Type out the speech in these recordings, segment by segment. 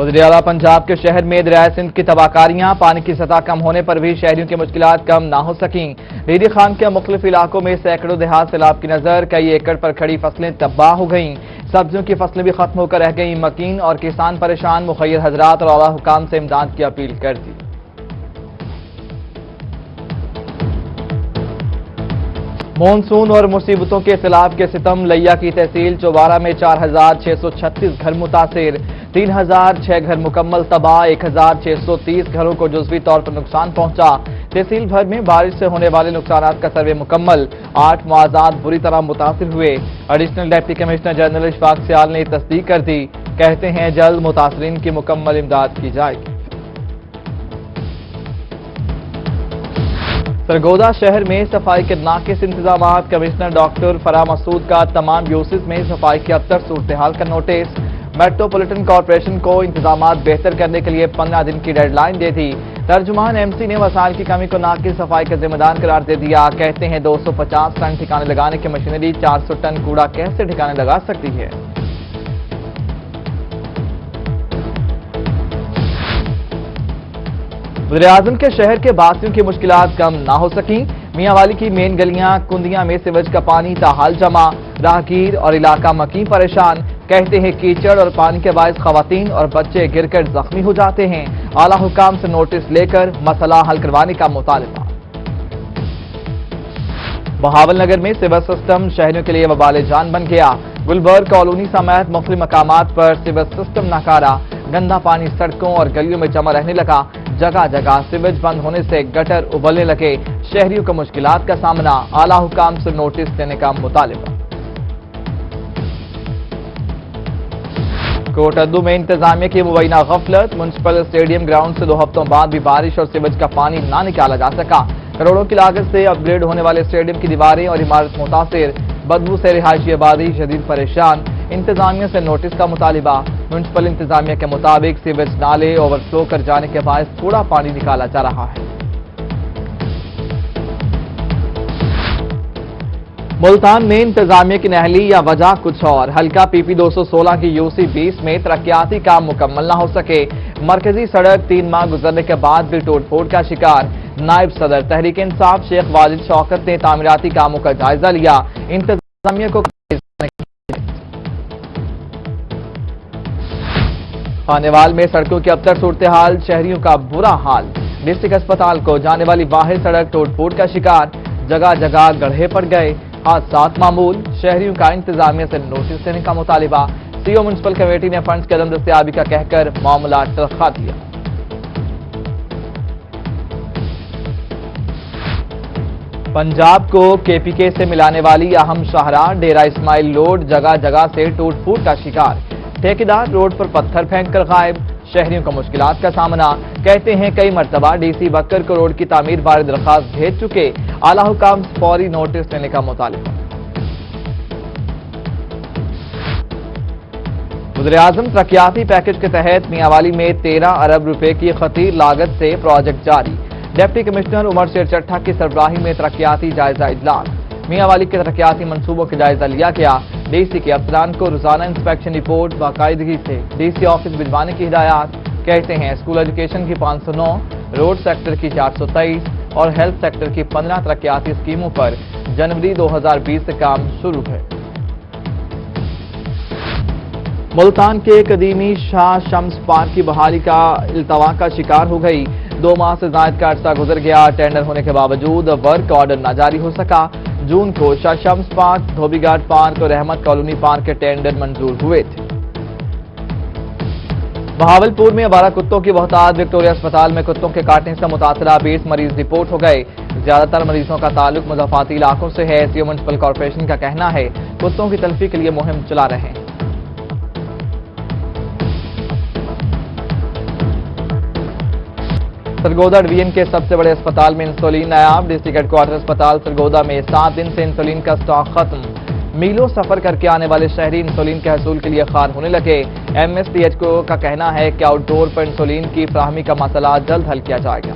وزیر اعلیٰ پنجاب کے شہر میں دریائے سندھ کی تباہکاریاں، پانی کی سطح کم ہونے پر بھی شہریوں کی مشکلات کم نہ ہو سکیں۔ ریڈی خان کے مختلف علاقوں میں سینکڑوں دیہات سیلاب کی نظر، کئی ایکڑ پر کھڑی فصلیں تباہ ہو گئیں، سبزیوں کی فصلیں بھی ختم ہو کر رہ گئیں مکین، اور کسان پریشان، مخیر حضرات اور اعلیٰ حکام سے امداد کی اپیل کر دی۔ مونسون اور مصیبتوں کے سیلاب کے ستم، لیا کی تحصیل چوبارہ میں 4636 گھر متاثر، 3006 گھر مکمل تباہ، 1630 گھروں کو جزوی طور پر نقصان پہنچا۔ تحصیل بھر میں بارش سے ہونے والے نقصانات کا سروے مکمل، 8 مواضعات بری طرح متاثر ہوئے۔ Additional deputy commissioner general Ashfaq Sial نے تصدیق کر دی، کہتے ہیں جلد متاثرین کی مکمل امداد کی جائے گی۔ سرگودا شہر میں صفائی کے ناقص انتظامات، کمشنر ڈاکٹر فرح مسعود کا تمام یوسز میں صفائی کی ابتر صورتحال کا نوٹس۔ میٹروپولیٹن کارپوریشن کو انتظامات بہتر کرنے کے لیے 15 دن کی ڈیڈ لائن دے دی۔ ترجمان ایم سی نے وسائل کی کمی کو ناقص صفائی کا ذمہ دار قرار دے دیا، کہتے ہیں 250 ٹن ٹھکانے لگانے کی مشینری 400 ٹن کوڑا کیسے ٹھکانے لگا سکتی ہے۔ وزیراعظم کے شہر کے باسیوں کی مشکلات کم نہ ہو سکیں، میاں والی کی مین گلیاں کندیاں میں سیویج کا پانی تاحال جمع، راہگیر اور علاقہ مکین پریشان، کہتے ہیں کیچڑ اور پانی کے باعث خواتین اور بچے گر کر زخمی ہو جاتے ہیں، اعلیٰ حکام سے نوٹس لے کر مسئلہ حل کروانے کا مطالبہ۔ بہاول نگر میں سیویج سسٹم شہریوں کے لیے وبال جان بن گیا، گلبرگ کالونی سمیت مختلف مقامات پر سیویج سسٹم ناکارہ، گندا پانی سڑکوں اور گلیوں میں جمع رہنے لگا، جگہ جگہ سیویج بند ہونے سے گٹر ابلنے لگے، شہریوں کو مشکلات کا سامنا، اعلیٰ حکام سے نوٹس دینے کا مطالبہ۔ کوٹ ادو میں انتظامیہ کی مبینہ غفلت، میونسپل اسٹیڈیم گراؤنڈ سے 2 ہفتوں بعد بھی بارش اور سیویج کا پانی نہ نکالا جا سکا، کروڑوں کی لاگت سے اپ گریڈ ہونے والے اسٹیڈیم کی دیواریں اور عمارت متاثر، بدبو سے رہائشی آبادی شدید پریشان، انتظامیہ سے نوٹس کا مطالبہ۔ میونسپل انتظامیہ کے مطابق سیویج نالے اوور فلو کر جانے کے باعث تھوڑا پانی نکالا جا رہا ہے۔ ملتان میں انتظامیہ کی نااہلی یا وجہ کچھ اور، حلقہ پی پی 216 کی یو سی 20 میں ترقیاتی کام مکمل نہ ہو سکے، مرکزی سڑک 3 ماہ گزرنے کے بعد بھی ٹوٹ پھوٹ کا شکار، نائب صدر تحریک انصاف شیخ واجد شوکت نے تعمیراتی کاموں کا جائزہ لیا، انتظامیہ کو خانیوال میں سڑکوں کی ابتر صورتحال، شہریوں کا برا حال، ڈسٹرکٹ اسپتال کو جانے والی واحد سڑک ٹوٹ پھوٹ کا شکار، جگہ جگہ گڑھے پڑ گئے، حادثات معمول، شہریوں کا انتظامیہ سے نوٹس دینے کا مطالبہ، سی او میونسپل کمیٹی نے فنڈز کی عدم دستیابی کا کہہ کر معاملہ تلخا دیا۔ پنجاب کو کے پی کے سے ملانے والی اہم شاہراہ ڈیرہ اسماعیل لوڈ جگہ جگہ سے ٹوٹ پھوٹ کا شکار، ٹھیکیدار روڈ پر پتھر پھینک کر غائب، شہریوں کو مشکلات کا سامنا، کہتے ہیں کئی مرتبہ ڈی سی بکر کو روڈ کی تعمیر بارے درخواست بھیج چکے، اعلیٰ حکام سے فوری نوٹس لینے کا مطالبہ۔ وزیراعظم ترقیاتی پیکج کے تحت میاں والی میں 13 ارب روپے کی خطیر لاگت سے پروجیکٹ جاری، ڈپٹی کمشنر عمر شیر چٹھا کی سربراہی میں ترقیاتی جائزہ اجلاس، میاں والی کے ترقیاتی منصوبوں کا جائزہ لیا گیا، ڈی سی کے افسران کو روزانہ انسپیکشن رپورٹ باقاعدگی سے ڈی سی آفس بھجوانے کی ہدایات، کہتے ہیں اسکول ایجوکیشن کی 509، روڈ سیکٹر کی 423 اور ہیلتھ سیکٹر کی 15 ترقیاتی اسکیموں پر جنوری 2020 سے کام شروع ہے۔ ملتان کے قدیمی شاہ شمس پارک کی بحالی کا التوا کا شکار ہو گئی، 2 ماہ سے زائد کا عرصہ گزر گیا، ٹینڈر ہونے کے باوجود ورک آرڈر نہ جاری ہو سکا، جون کو شاہ شمس پارک، دھوبی گھاٹ پارک اور رحمت کالونی پارک کے ٹینڈر منظور ہوئے تھے۔ بہاولپور میں آوارہ کتوں کی بہتات، وکٹوریہ اسپتال میں کتوں کے کاٹنے سے متاثرہ 20 مریض رپورٹ ہو گئے، زیادہ تر مریضوں کا تعلق مضافاتی علاقوں سے ہے، سی او میونسپل کارپوریشن کا کہنا ہے کتوں کی تلفی کے لیے مہم چلا رہے ہیں۔ سرگودا ڈویژن کے سب سے بڑے اسپتال میں انسولین نایاب، ڈسٹرکٹ ہیڈ کوارٹر اسپتال سرگودا میں 7 دن سے انسولین کا سٹاک ختم، میلوں سفر کر کے آنے والے شہری انسولین کے حصول کے لیے خوار ہونے لگے، M S D H O کا کہنا ہے کہ آؤٹ ڈور پر انسولین کی فراہمی کا مسئلہ جلد حل کیا جائے گا۔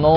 9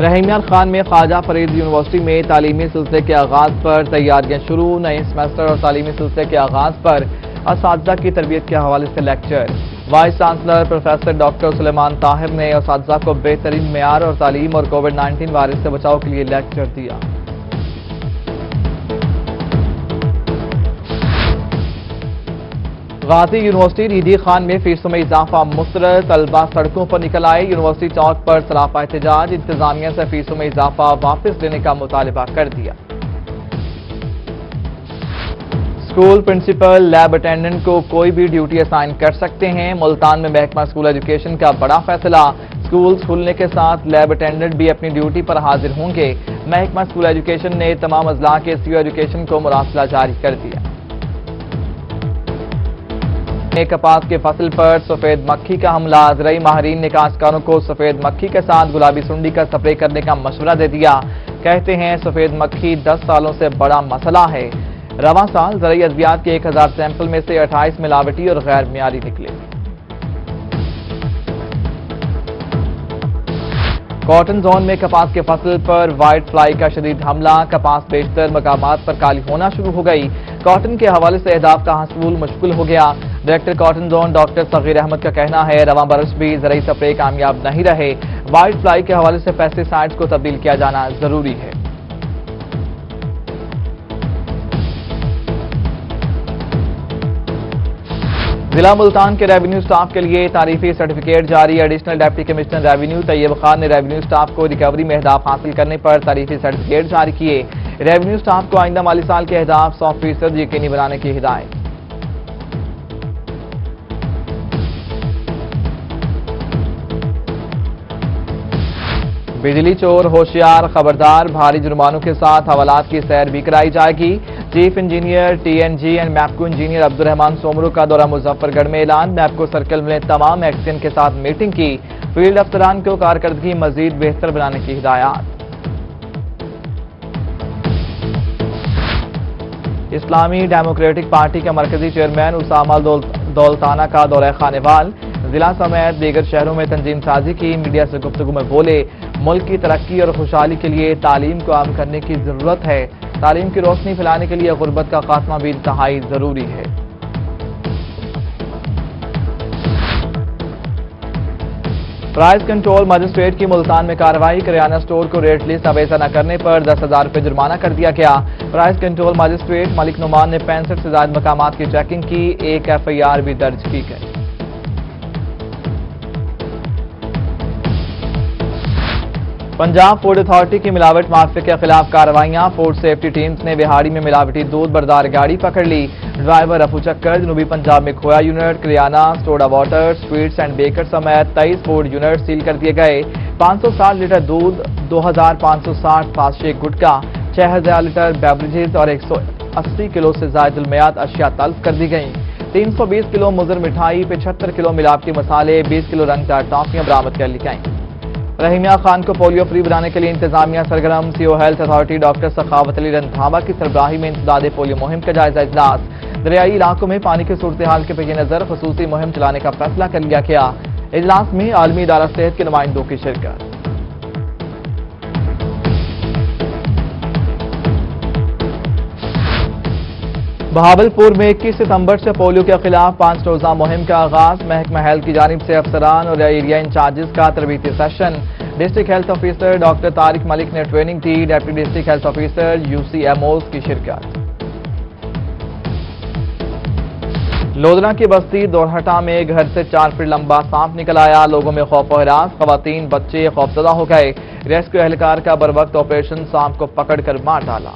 رحیمیان خان میں خواجہ فرید یونیورسٹی میں تعلیمی سلسلے کے آغاز پر تیاریاں شروع، نئے سیمسٹر اور تعلیمی سلسلے کے آغاز پر اساتذہ کی تربیت کے حوالے سے lecture. Vice chancellor professor doctor Sulaiman Tahir نے اساتذہ کو بہترین معیار اور تعلیم اور کووڈ-19 وائرس سے بچاؤ کے لیے لیکچر دیا۔ غازی یونیورسٹی ریڈی خان میں فیسوں میں اضافہ مسترد، طلبہ سڑکوں پر نکل آئے، یونیورسٹی چوک پر سراپا احتجاج، انتظامیہ سے فیسوں میں اضافہ واپس لینے کا مطالبہ کر دیا۔ اسکول پرنسپل لیب اٹینڈنٹ کو کوئی بھی ڈیوٹی اسائن کر سکتے ہیں، ملتان میں محکمہ اسکول ایجوکیشن کا بڑا فیصلہ، اسکول کھلنے کے ساتھ لیب اٹینڈنٹ بھی اپنی ڈیوٹی پر حاضر ہوں گے، محکمہ اسکول ایجوکیشن نے تمام اضلاع کے سی او ایجوکیشن کو مراسلہ جاری کر دیا۔ کپاس کے فصل پر سفید مکھی کا حملہ، زرعی ماہرین نے کاشتکاروں کو سفید مکھی کے ساتھ گلابی سنڈی کا سپرے کرنے کا مشورہ دے دیا، کہتے ہیں سفید مکھی 10 سالوں سے بڑا مسئلہ ہے۔ رواں سال زرعی ادویات کے 1000 سیمپل میں سے 28 ملاوٹی اور غیر معیاری نکلے۔ کاٹن زون میں کپاس کے فصل پر وائٹ فلائی کا شدید حملہ، کپاس بیشتر مقامات پر کالی ہونا شروع ہو گئی، کاٹن کے حوالے سے اہداف کا حصول مشکل ہو گیا۔ ڈائریکٹر کاٹن زون ڈاکٹر صغیر احمد کا کہنا ہے رواں برس بھی زرعی سپرے کامیاب نہیں رہے، وائٹ فلائی کے حوالے سے پیسٹی سائیڈز کو تبدیل کیا جانا ضروری ہے۔ ضلع ملتان کے ریونیو سٹاف کے لیے تعریفی سرٹیفکیٹ جاری، ایڈیشنل ڈپٹی کمشنر ریونیو طیب خان نے ریونیو سٹاف کو ریکوری میں اہداف حاصل کرنے پر تعریفی سرٹیفکیٹ جاری کیے، ریونیو سٹاف کو آئندہ مالی سال کے اہداف 100% یقینی بنانے کی ہدایت۔ بجلی چور ہوشیار، خبردار، بھاری جرمانوں کے ساتھ حوالات کی سیر بھی کرائی جائے گی، chief engineer T N G and MEPCO engineer Abdul Rahman Soomro کا دورہ مظفر گڑھ میں اعلان، میپکو سرکل میں تمام ایکسین کے ساتھ میٹنگ کی، فیلڈ افسران کو کارکردگی مزید بہتر بنانے کی ہدایات۔ اسلامی ڈیموکریٹک پارٹی کے مرکزی چیئرمین اسامہ دولتانہ کا دورہ خانوال، ضلع سمیت دیگر شہروں میں تنظیم سازی کی، میڈیا سے گفتگو میں بولے ملک کی ترقی اور خوشحالی کے لیے تعلیم کو عام کرنے کی ضرورت ہے، تعلیم کی روشنی پھیلانے کے لیے غربت کا خاتمہ بھی انتہائی ضروری ہے۔ پرائز کنٹرول مجسٹریٹ کی ملتان میں کارروائی، کریانہ سٹور کو ریٹ لسٹ اویزہ نہ کرنے پر 10,000 روپے جرمانہ کر دیا گیا، پرائز کنٹرول مجسٹریٹ ملک نعمان نے 65 سے زائد مقامات کی چیکنگ کی، ایک FIR بھی درج کی گئی۔ پنجاب فوڈ اتھارٹی کی ملاوٹ مافیا کے خلاف کارروائیاں، فوڈ سیفٹی ٹیمز نے بہاڑی میں ملاوٹی دودھ بردار گاڑی پکڑ لی، ڈرائیور رفو چکر، جنوبی پنجاب میں کھویا یونٹ، کریانہ، soda water, sweets and baker سمیت 23 فوڈ یونٹ سیل کر دیے گئے، 560 لیٹر دودھ، 2560 فاسشے گٹکا، 6000 لیٹر بیوریجز اور 180 کلو سے زائد المیات اشیاء طلب کر دی گئیں، 320 کلو مضر مٹھائی، 75 کلو ملاوٹی مسالے، 20 کلو رنگدار ٹافیاں برآمد کر لی گئیں۔ رحیمیہ خان کو پولیو فری بنانے کے لیے انتظامیہ سرگرم، CO ہیلتھ اتھارٹی ڈاکٹر سخاوت علی رندھاوا کی سربراہی میں انسداد پولیو مہم کا جائزہ اجلاس، دریائی علاقوں میں پانی کی صورتحال کے پیش نظر خصوصی مہم چلانے کا فیصلہ کر لیا گیا، اجلاس میں عالمی ادارہ صحت کے نمائندوں کی شرکت۔ بہاولپور میں 21 ستمبر سے پولیو کے خلاف 5 روزہ مہم کا آغاز، محکمہ ہیلتھ کی جانب سے افسران اور ایریا انچارجز کا تربیتی session, district health officer doctor Tariq Malik نے ٹریننگ دی، deputy district health officer UCMOs کی شرکت۔ لودھنا کی بستی دورہٹا میں گھر سے 4 فٹ لمبا سانپ نکل آیا، لوگوں میں خوف و ہراس، خواتین بچے خوفزدہ ہو گئے، ریسکیو اہلکار کا بروقت آپریشن سانپ کو پکڑ کر مار ڈالا۔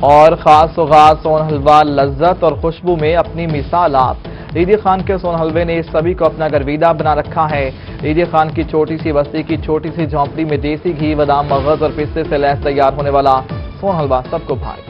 اور خاص سوغات سون حلوہ لذت اور خوشبو میں اپنی مثالات، ریڈی خان کے سون حلوے نے سبھی کو اپنا گرویدہ بنا رکھا ہے، ریڈی خان کی چھوٹی سی بستی کی چھوٹی سی جھونپڑی میں دیسی گھی، بادام، مغز اور پستے سے لیس تیار ہونے والا سون حلوہ سب کو بھائے۔